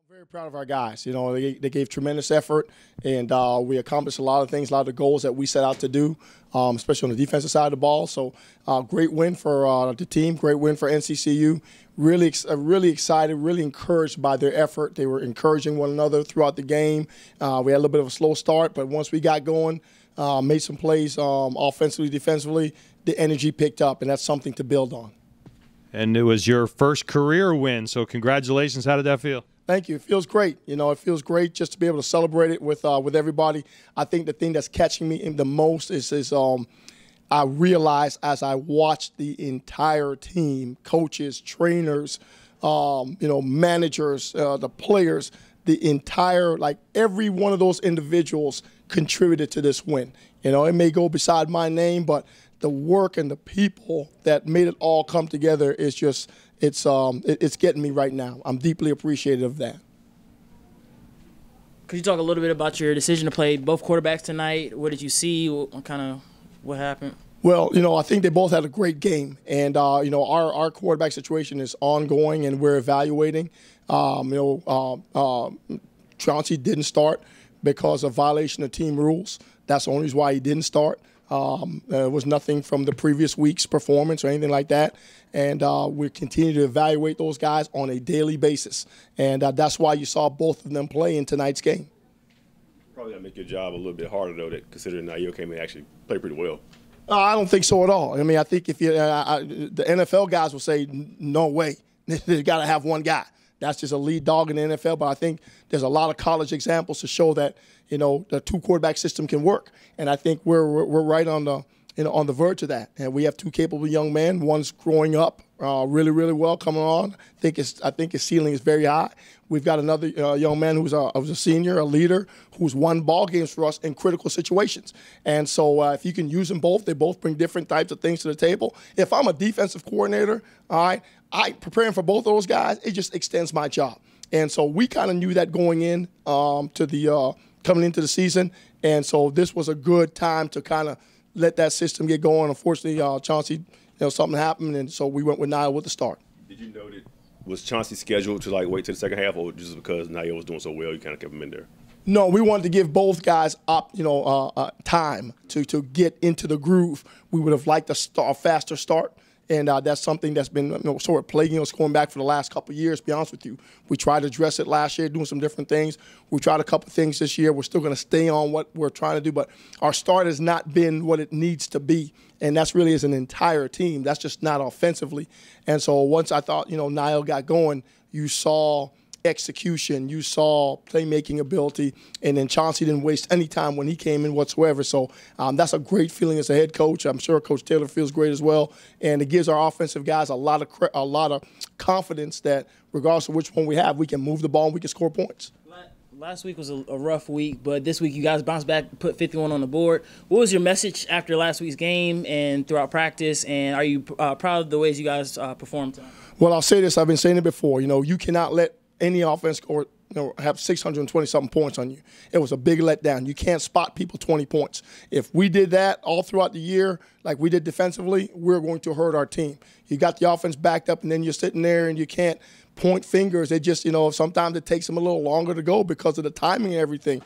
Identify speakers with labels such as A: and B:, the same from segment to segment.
A: Very proud of our guys. You know, they gave tremendous effort, and we accomplished a lot of things, a lot of the goals that we set out to do, especially on the defensive side of the ball. So, great win for the team, great win for NCCU. Really excited, really encouraged by their effort. They were encouraging one another throughout the game. We had a little bit of a slow start, but once we got going, made some plays offensively, defensively, the energy picked up, and that's something to build on.
B: And it was your first career win, so congratulations. How did that feel?
A: Thank you. It feels great. You know, it feels great just to be able to celebrate it with everybody. I think the thing that's catching me the most is I realized as I watched the entire team, coaches, trainers, managers, the players, the entire, every one of those individuals contributed to this win. You know, it may go beside my name, but the work and the people that made it all come together is just, it's getting me right now. I'm deeply appreciative of that.
C: Could you talk a little bit about your decision to play both quarterbacks tonight? What did you see? What happened?
A: Well, you know, I think they both had a great game. And, our quarterback situation is ongoing and we're evaluating. Chauncey didn't start because of violation of team rules. That's the only reason why he didn't start. It was nothing from the previous week's performance or anything like that. And we continue to evaluate those guys on a daily basis. And that's why you saw both of them play in tonight's game.
D: Probably going to make your job a little bit harder, though, that considering Naiil came in and actually played pretty well.
A: I don't think so at all. I mean, I think if you, the NFL guys will say, no way, they got to have one guy. That's just a lead dog in the NFL. But I think there's a lot of college examples to show that, you know, the two quarterback system can work. And I think we're right on the verge of that. And we have two capable young men. One's growing up really, really well, coming on. I think his ceiling is very high. We've got another young man who's a senior, a leader, who's won ball games for us in critical situations. And so if you can use them both, they both bring different types of things to the table. If I'm a defensive coordinator, all right, preparing for both of those guys, it just extends my job. And so we kind of knew that going in coming into the season. And so this was a good time to kind of let that system get going. Unfortunately, Chauncey, something happened, and so we went with Naiil with the start.
D: Did you know that was Chauncey scheduled to wait till the second half, or just because Naiil was doing so well, you kind of kept him in there?
A: No, we wanted to give both guys time to get into the groove. We would have liked a faster start. And that's something that's been sort of plaguing us going back for the last couple of years, to be honest with you. We tried to address it last year, doing some different things. We tried a couple of things this year. We're still going to stay on what we're trying to do, but our start has not been what it needs to be. And that's really as an entire team. That's just not offensively. And so once I thought, Naiil got going, you saw execution, you saw playmaking ability, and then Chauncey didn't waste any time when he came in whatsoever. So that's a great feeling as a head coach. I'm sure Coach Taylor feels great as well, and it gives our offensive guys a lot of confidence that regardless of which one we have, we can move the ball and we can score points.
C: Last week was a rough week, but this week you guys bounced back, put 51 on the board. What was your message after last week's game and throughout practice, and are you proud of the ways you guys performed tonight? Well,
A: I'll say this. I've been saying it before. You cannot let any offense score, have 620-something points on you. It was a big letdown. You can't spot people 20 points. If we did that all throughout the year, like we did defensively, we're going to hurt our team. You got the offense backed up, and then you're sitting there and you can't point fingers. It just, sometimes it takes them a little longer to go because of the timing and everything.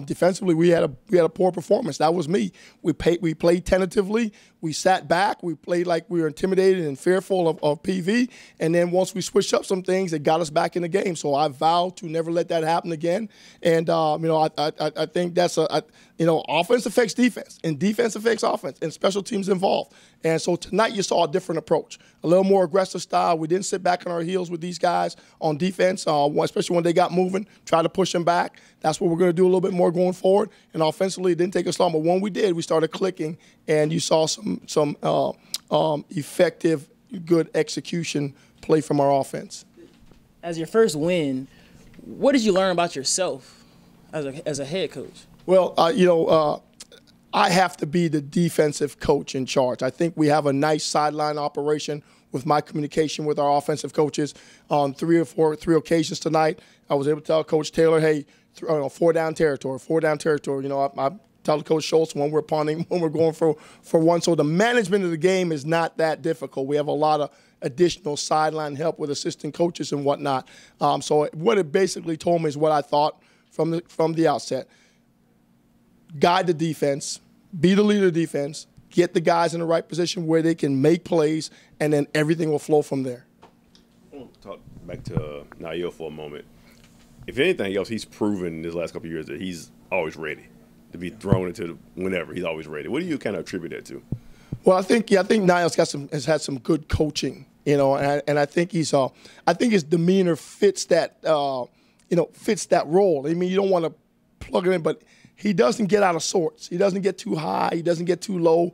A: Defensively, we had a poor performance. That was me. We played tentatively. We sat back. We played like we were intimidated and fearful of PV. And then once we switched up some things, it got us back in the game. So I vow to never let that happen again. And, I think that's offense affects defense, and defense affects offense, and special teams involved. And so tonight you saw a different approach, a little more aggressive style. We didn't sit back on our heels with these guys on defense, especially when they got moving, try to push them back. That's what we're going to do a little bit more going forward. And offensively, it didn't take us long, but when we did, we started clicking, and you saw some effective, good execution play from our offense.
C: As your first win, what did you learn about yourself as a head coach?
A: Well, I have to be the defensive coach in charge. I think we have a nice sideline operation with my communication with our offensive coaches. On three occasions tonight, I was able to tell Coach Taylor, hey, 4-down territory. I tell Coach Schultz when we're punting, when we're going for one. So the management of the game is not that difficult. We have a lot of additional sideline help with assistant coaches and whatnot. So what it basically told me is what I thought from the outset. Guide the defense, be the leader of the defense, get the guys in the right position where they can make plays, and then everything will flow from there.
D: I want to talk back to Naiil for a moment. If anything else, he's proven in his last couple of years that he's always ready to be thrown into whenever. He's always ready. What do you kind of attribute that to?
A: Well, I think Nail's has had some good coaching, and I think I think his demeanor fits that fits that role. I mean, you don't want to plug it in, but he doesn't get out of sorts. He doesn't get too high. He doesn't get too low.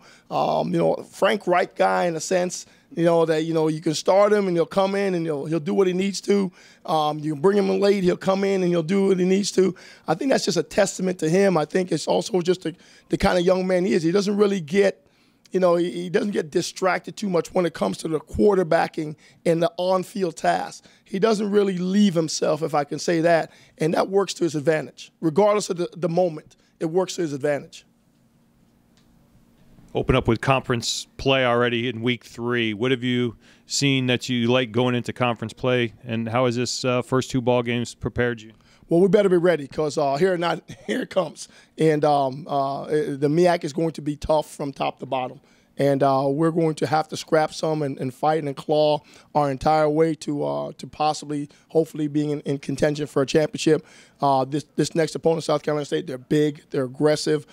A: Frank Reich guy in a sense. That you can start him and he'll come in and he'll do what he needs to. You can bring him in late, he'll come in and he'll do what he needs to. I think that's just a testament to him. I think it's also just the kind of young man he is. He doesn't really get, he doesn't get distracted too much when it comes to the quarterbacking and the on-field tasks. He doesn't really leave himself, if I can say that, and that works to his advantage. Regardless of the moment, it works to his advantage.
B: Open up with conference play already in week 3. What have you seen that you like going into conference play, and how has this first 2 ball games prepared you?
A: Well, we better be ready because here it comes. And the MEAC is going to be tough from top to bottom. And we're going to have to scrap some and fight and claw our entire way to possibly, hopefully, being in contention for a championship. This next opponent, South Carolina State, they're big, they're aggressive,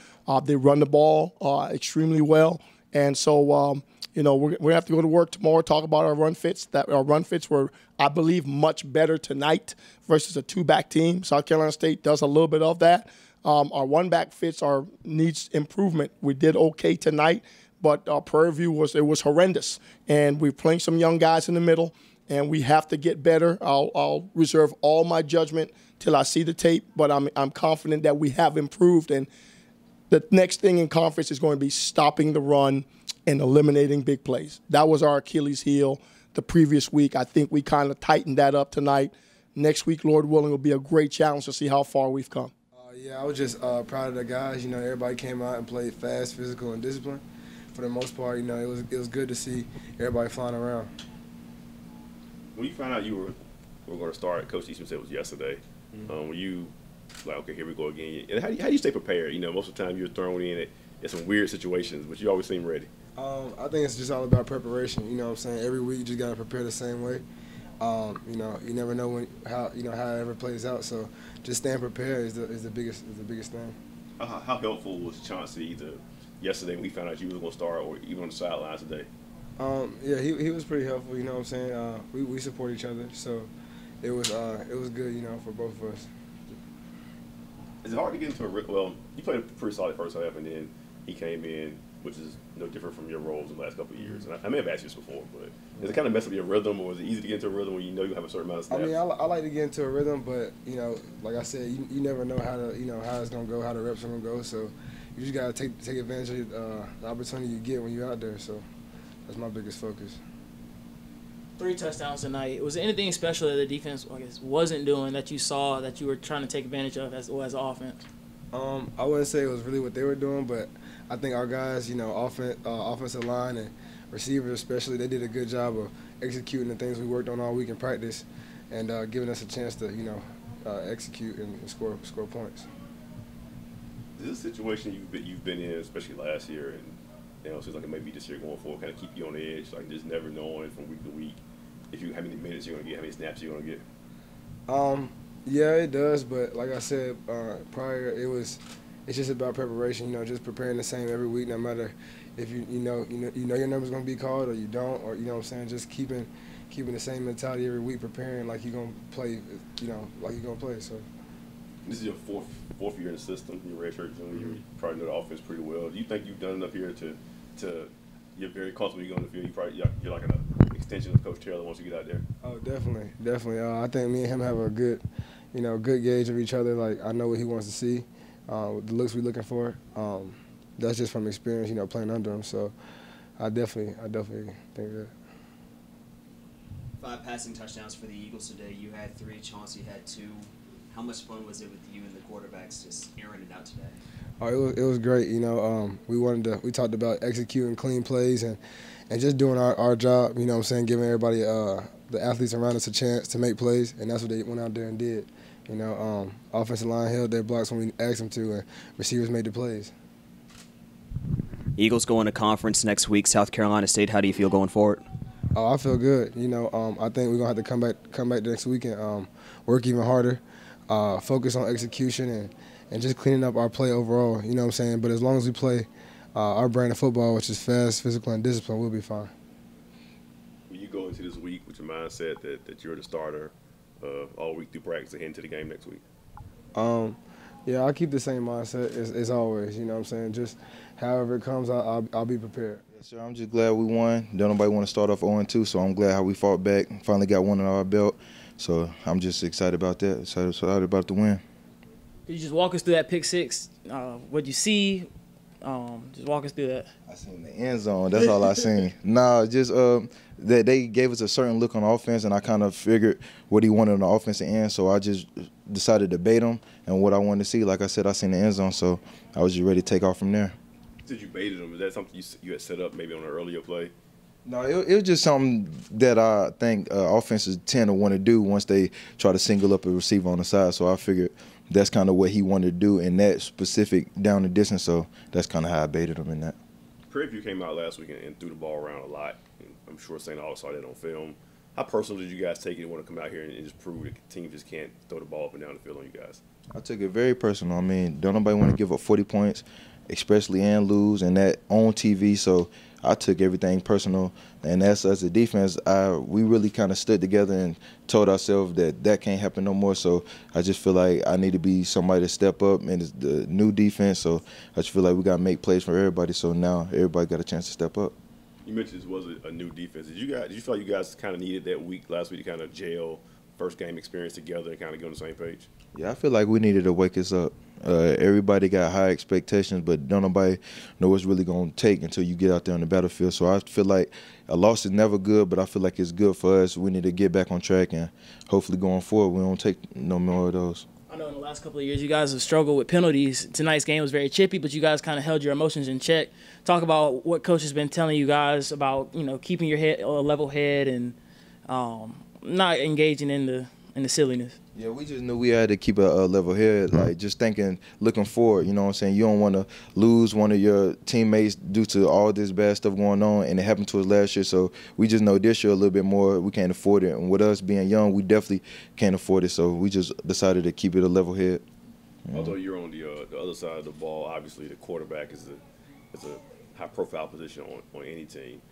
A: they run the ball extremely well. And so, we're going to have to go to work tomorrow, talk about our run fits. Our run fits were, I believe, much better tonight versus a 2-back team. South Carolina State does a little bit of that. Our 1-back fits needs improvement. We did okay tonight, but our Prairie View was horrendous. And we're playing some young guys in the middle, and we have to get better. I'll reserve all my judgment till I see the tape, but I'm confident that we have improved. And the next thing in conference is going to be stopping the run and eliminating big plays. That was our Achilles heel the previous week. I think we kind of tightened that up tonight. Next week, Lord willing, will be a great challenge to see how far we've come.
E: I was just proud of the guys. Everybody came out and played fast, physical, and disciplined. For the most part, it was good to see everybody flying around.
D: When you found out you were going to start, Coach Eastman said it was yesterday. Were you like, okay, here we go again? And how do you stay prepared? Most of the time you're thrown in some weird situations, but you always seem ready.
E: I think it's just all about preparation. You know what I'm saying? Every week you just got to prepare the same way. You never know how it ever plays out. So just staying prepared is the biggest thing.
D: How helpful was Chauncey either yesterday when we found out you was going to start, or even on the sidelines today?
E: He was pretty helpful. You know what I'm saying? We support each other, so it was good. For both of us.
D: Is it hard to get into you played a pretty solid first half, and then he came in, which is no different from your roles in the last couple of years. And I may have asked you this before, but does it kind of mess up your rhythm, or is it easy to get into a rhythm when you know you have a certain amount of snaps?
E: I like to get into a rhythm, but like I said, you never know how it's gonna go, how the reps are gonna go. So you just gotta take advantage of the opportunity you get when you're out there. So that's my biggest focus.
C: 3 touchdowns tonight. Was there anything special that the defense, wasn't doing that you saw that you were trying to take advantage of as offense?
E: I wouldn't say it was really what they were doing, but I think our guys, offensive line and receivers especially, they did a good job of executing the things we worked on all week in practice and giving us a chance to, execute and score points.
D: Is this a situation you've been in, especially last year, and it seems like it may be this year going forward, kind of keep you on the edge, like just never knowing from week to week how many minutes you're going to get, how many snaps you're going to get?
E: Yeah, it does, but like I said prior, it's just about preparation. Just preparing the same every week, no matter if you know your number's going to be called or you don't, or what I'm saying, just keeping the same mentality every week, preparing like you're going to play, like you're going to play. So
D: this is your fourth year in the system. You're redshirt junior. You probably know the offense pretty well. Do you think you've done enough here to you're very comfortable you go on the field? You're like an extension of Coach Taylor once you get out there.
E: Oh, definitely. I think me and him have a good gauge of each other. Like I know what he wants to see, the looks we're looking for. That's just from experience, playing under him. So I definitely think that.
F: 5 passing touchdowns for the Eagles today. You had 3. Chauncey had 2. How much fun was it with you and the quarterbacks just airing it out today?
E: Oh, it was great. We talked about executing clean plays and just doing our job. You know what I'm saying, giving everybody the athletes around us a chance to make plays, and that's what they went out there and did. Offensive line held their blocks when we asked them to, and receivers made the plays.
F: Eagles go into conference next week, South Carolina State. How do you feel going forward?
E: Oh, I feel good. I think we're gonna have to come back next week and work even harder, focus on execution and just cleaning up our play overall. You know what I'm saying? But as long as we play our brand of football, which is fast, physical, and discipline, we'll be fine.
D: Will you go into this week with your mindset that you're the starter all week through practice and head into the game next week?
E: Yeah, I'll keep the same mindset as always. You know what I'm saying? Just however it comes, I'll be prepared.
G: Yes, sir. I'm just glad we won. Don't nobody want to start off 0-2, so I'm glad how we fought back, finally got one on our belt. So I'm just excited about that, excited about the win.
C: Could you just walk us through that pick six? What'd you see? Just walk us through that.
G: I seen the end zone. That's all I seen. Just that they gave us a certain look on offense, and I kind of figured what he wanted on the offensive end, so I just decided to bait him and what I wanted to see. Like I said, I seen the end zone, so I was just ready to take off from there.
D: Did you baited him? Is that something you had set up maybe on an earlier play?
G: No, it was just something that I think offenses tend to want to do once they try to single up a receiver on the side. So I figured that's kind of what he wanted to do in that specific down the distance. So that's kind of how I baited him in that.
D: Prairie View came out last week and threw the ball around a lot. I'm sure Saint Augustine saw that on film. How personal did you guys take it and want to come out here and just prove that the team just can't throw the ball up and down the field on you guys?
G: I took it very personal. I mean, don't nobody want to give up 40 points, especially and lose, and that on TV. So I took everything personal, and as a defense, we really kind of stood together and told ourselves that can't happen no more. So I just feel like I need to be somebody to step up, and it's the new defense. So I just feel like we got to make plays for everybody. So now everybody got a chance to step up.
D: You mentioned this was a new defense. Did you feel like you guys kind of needed that week last week to kind of gel first game experience together and kind of get on the same page?
G: Yeah, I feel like we needed to wake us up. Everybody got high expectations, but don't nobody know what's really going to take until you get out there on the battlefield. So I feel like a loss is never good, but I feel like it's good for us. We need to get back on track, and hopefully going forward we don't take no more of those.
C: I know in the last couple of years you guys have struggled with penalties. Tonight's game was very chippy, but you guys kind of held your emotions in check. Talk about what coach has been telling you guys about, keeping your head a level head and not engaging in the silliness.
G: Yeah, we just knew we had to keep a level head, like just thinking, looking forward, you know what I'm saying? You don't want to lose one of your teammates due to all this bad stuff going on, and it happened to us last year, so we just know this year a little bit more, we can't afford it. And with us being young, we definitely can't afford it, so we just decided to keep it a level head.
D: Although you're on the other side of the ball, obviously the quarterback is a high-profile position on any team.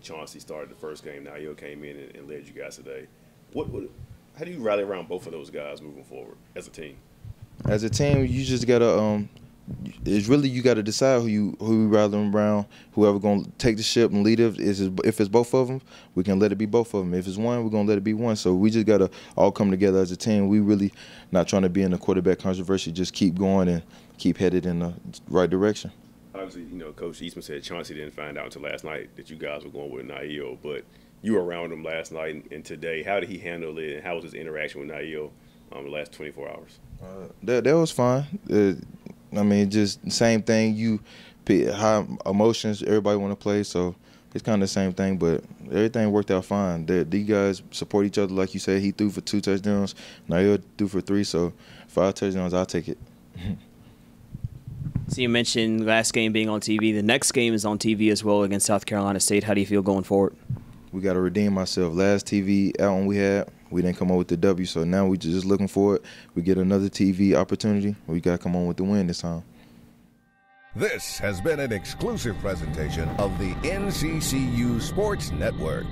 D: Chauncey started the first game, Naiil came in and led you guys today. How do you rally around both of those guys moving forward as a team?
G: As a team, you just gotta. It's really you gotta decide who you rally around. Whoever gonna take the ship and lead it. If it's both of them, we can let it be both of them. If it's one, we're gonna let it be one. So we just gotta all come together as a team. We really not trying to be in the quarterback controversy. Just keep going and keep headed in the right direction.
D: Obviously, Coach Eastman said Chauncey didn't find out until last night that you guys were going with Naiil, but you were around him last night and today. How did he handle it, and how was his interaction with Naiil the last 24 hours?
G: That was fine. Just same thing. You high emotions. Everybody want to play, so it's kind of the same thing. But everything worked out fine. These guys support each other, like you said. He threw for 2 touchdowns. Naiil threw for 3. So 5 touchdowns, I'll take it.
F: So you mentioned last game being on TV. The next game is on TV as well against South Carolina State. How do you feel going forward?
G: We got to redeem ourselves. Last TV out one we had, we didn't come on with the W, so now we just looking for it. We get another TV opportunity. We got to come on with the win this time.
H: This has been an exclusive presentation of the NCCU Sports Network.